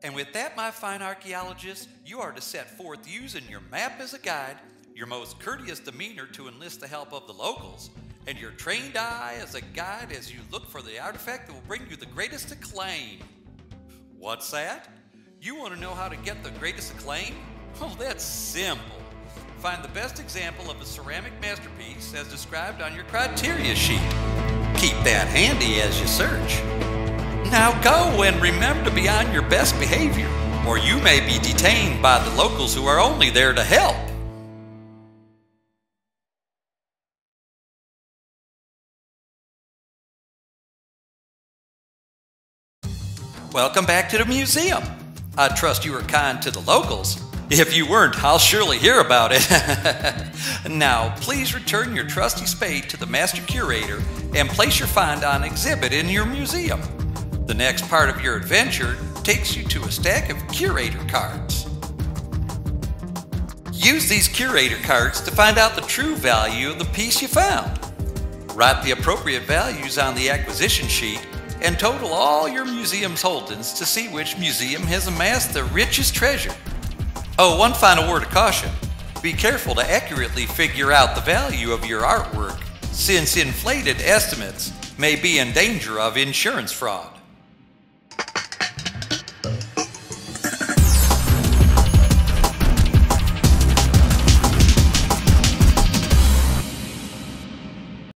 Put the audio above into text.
And with that, my fine archaeologists, you are to set forth using your map as a guide, your most courteous demeanor to enlist the help of the locals, and your trained eye as a guide as you look for the artifact that will bring you the greatest acclaim. What's that? You want to know how to get the greatest acclaim? Oh, that's simple. Find the best example of a ceramic masterpiece as described on your criteria sheet. Keep that handy as you search. Now go and remember to be on your best behavior, or you may be detained by the locals who are only there to help. Welcome back to the museum. I trust you were kind to the locals. If you weren't, I'll surely hear about it. Now, please return your trusty spade to the master curator and place your find on exhibit in your museum. The next part of your adventure takes you to a stack of curator cards. Use these curator cards to find out the true value of the piece you found. Write the appropriate values on the acquisition sheet and total all your museum's holdings to see which museum has amassed the richest treasure. Oh, one final word of caution. Be careful to accurately figure out the value of your artwork, since inflated estimates may be in danger of insurance fraud.